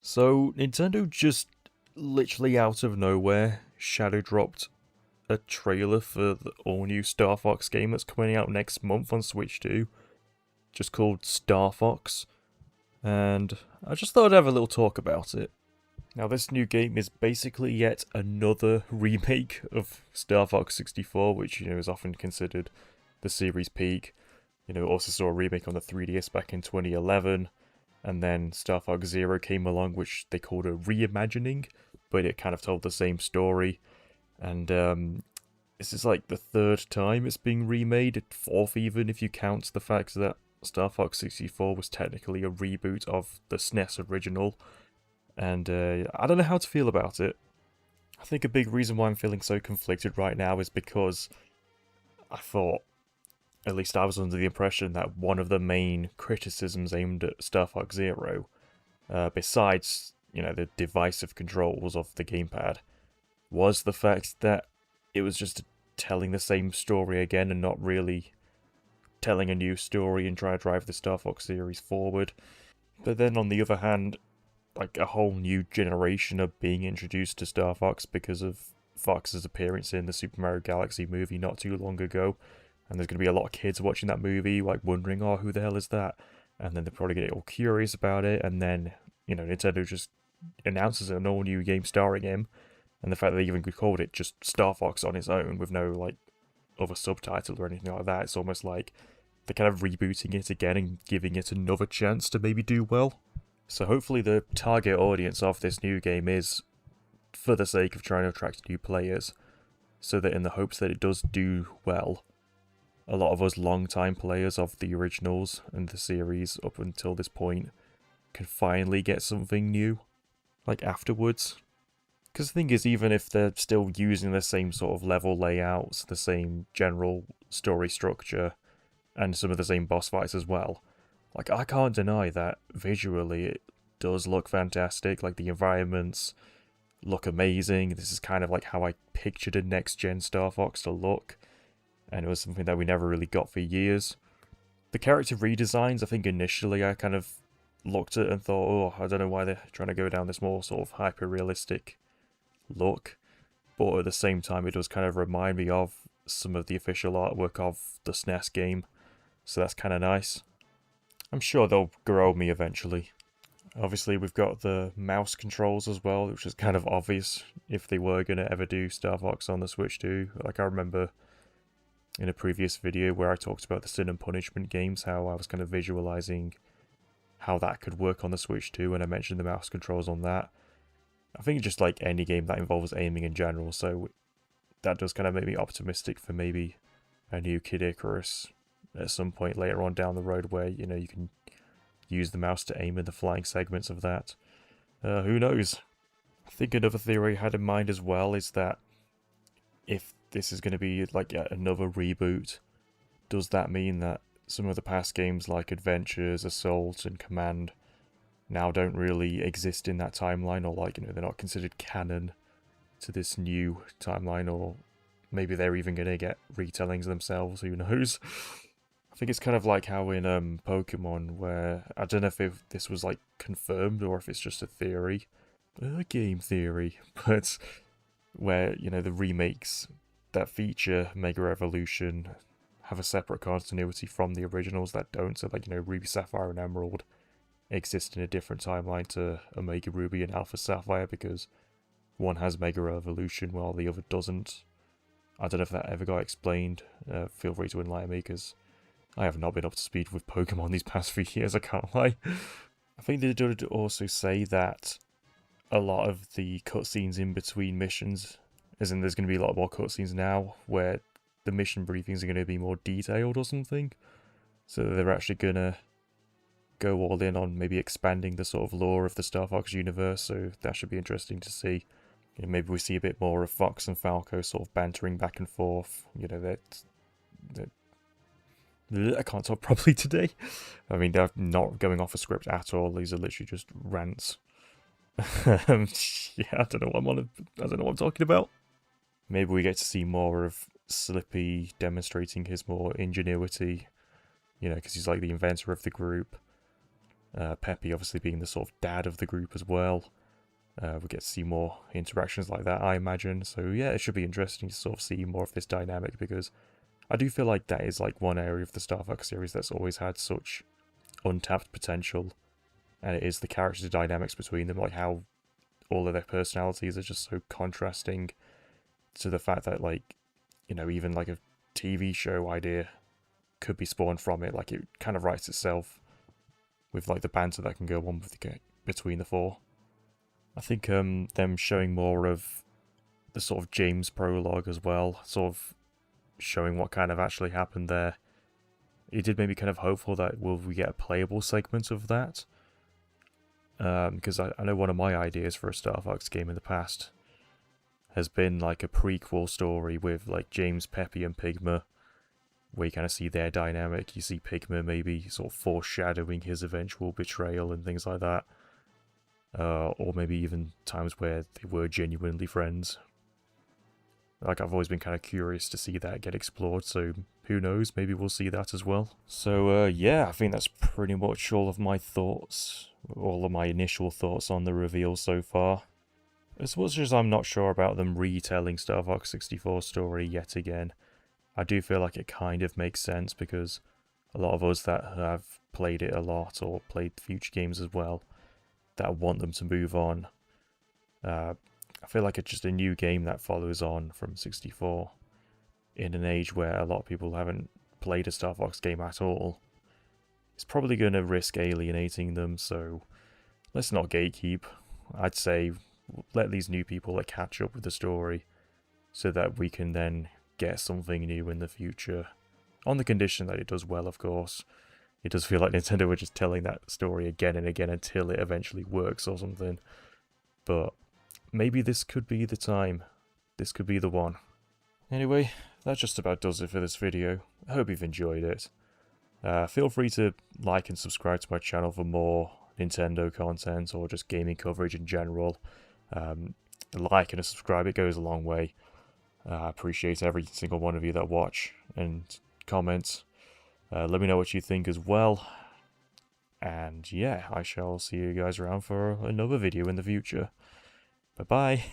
So, Nintendo just literally out of nowhere shadow dropped a trailer for the all new Star Fox game that's coming out next month on Switch 2, just called Star Fox. And I just thought I'd have a little talk about it. Now, this new game is basically yet another remake of Star Fox 64, which, is often considered the series peak. Also saw a remake on the 3DS back in 2011. And then Star Fox Zero came along, which they called a reimagining, but it kind of told the same story. And this is like the third time it's being remade, fourth even if you count the fact that Star Fox 64 was technically a reboot of the SNES original. And I don't know how to feel about it. I think a big reason why I'm feeling so conflicted right now is because I thought, at least I was under the impression that one of the main criticisms aimed at Star Fox Zero, besides, the divisive controls of the gamepad, was the fact that it was just telling the same story again and not really telling a new story and trying to drive the Star Fox series forward. But then on the other hand, like a whole new generation are being introduced to Star Fox because of Fox's appearance in the Super Mario Galaxy movie not too long ago. And there's going to be a lot of kids watching that movie, like wondering, oh, who the hell is that? And then they're probably going to get all curious about it. And then, Nintendo just announces an all new game starring him. And the fact that they even called it just Star Fox on its own with no, like, other subtitle or anything like that. It's almost like they're kind of rebooting it again and giving it another chance to maybe do well. So hopefully the target audience of this new game is for the sake of trying to attract new players. So that in the hopes that it does do well, a lot of us long-time players of the originals and the series up until this point can finally get something new, like afterwards. Because the thing is, even if they're still using the same sort of level layouts, the same general story structure, and some of the same boss fights as well, like I can't deny that visually it does look fantastic, like the environments look amazing. This is kind of like how I pictured a next-gen Star Fox to look. And it was something that we never really got for years. The character redesigns, I think initially I kind of looked at it and thought, oh, I don't know why they're trying to go down this more sort of hyper-realistic look. But at the same time, it does kind of remind me of some of the official artwork of the SNES game. So that's kind of nice. I'm sure they'll grow me eventually. Obviously, we've got the mouse controls as well, which is kind of obvious if they were going to ever do Star Fox on the Switch 2. Like, I remember in a previous video where I talked about the Sin and Punishment games, how I was kind of visualizing how that could work on the Switch 2, and I mentioned the mouse controls on that. I think just like any game that involves aiming in general, so that does kind of make me optimistic for maybe a new Kid Icarus at some point later on down the road where, you can use the mouse to aim in the flying segments of that. Who knows? I think another theory I had in mind as well is that if this is going to be like another reboot, does that mean that some of the past games like Adventures, Assault, and Command now don't really exist in that timeline, or like, they're not considered canon to this new timeline, or maybe they're even going to get retellings themselves, who knows? I think it's kind of like how in Pokemon, where I don't know if this was like confirmed or if it's just a theory, a game theory, but where, the remakes that feature Mega Evolution have a separate continuity from the originals that don't. So, like, Ruby, Sapphire, and Emerald exist in a different timeline to Omega Ruby and Alpha Sapphire because one has Mega Evolution while the other doesn't. I don't know if that ever got explained. Feel free to enlighten me because I have not been up to speed with Pokemon these past few years, I can't lie. I think they did also say that a lot of the cutscenes in between missions, as in there's going to be a lot more cutscenes now where the mission briefings are going to be more detailed or something. So they're actually going to go all in on maybe expanding the sort of lore of the Star Fox universe, so that should be interesting to see. Maybe we see a bit more of Fox and Falco sort of bantering back and forth. I can't talk properly today. I mean, they're not going off a script at all. These are literally just rants. Yeah, I don't know what I'm talking about. Maybe we get to see more of Slippy demonstrating his more ingenuity, because he's like the inventor of the group. Peppy obviously being the sort of dad of the group as well. We get to see more interactions like that, I imagine. So yeah, it should be interesting to sort of see more of this dynamic, because I do feel like that is like one area of the Star Fox series that's always had such untapped potential, and it is the character dynamics between them, like how all of their personalities are just so contrasting to the fact that, like, you know, even like a TV show idea could be spawned from it. Like, it kind of writes itself with like the banter that can go on with between the four. I think them showing more of the sort of James prologue as well, sort of showing what kind of actually happened there. It did make me kind of hopeful that will we get a playable segment of that. Because I know one of my ideas for a Star Fox game in the past has been like a prequel story with like James, Peppy, and Pigma, where you kind of see their dynamic. You see Pigma maybe sort of foreshadowing his eventual betrayal and things like that. Or maybe even times where they were genuinely friends. Like, I've always been kind of curious to see that get explored, so who knows, maybe we'll see that as well. So yeah, I think that's pretty much all of my thoughts, all of my initial thoughts on the reveal so far. As much as I'm not sure about them retelling Star Fox 64's story yet again, I do feel like it kind of makes sense, because a lot of us that have played it a lot, or played future games as well, that want them to move on, I feel like it's just a new game that follows on from 64 in an age where a lot of people haven't played a Star Fox game at all. It's probably going to risk alienating them, so let's not gatekeep. I'd say let these new people like catch up with the story so that we can then get something new in the future. On the condition that it does well, of course. It does feel like Nintendo were just telling that story again and again until it eventually works or something. But maybe this could be the time. This could be the one. Anyway, that just about does it for this video. I hope you've enjoyed it. Feel free to like and subscribe to my channel for more Nintendo content or just gaming coverage in general. A like and a subscribe, it goes a long way. I appreciate every single one of you that watch and comment. Let me know what you think as well. And yeah, I shall see you guys around for another video in the future. Bye-bye.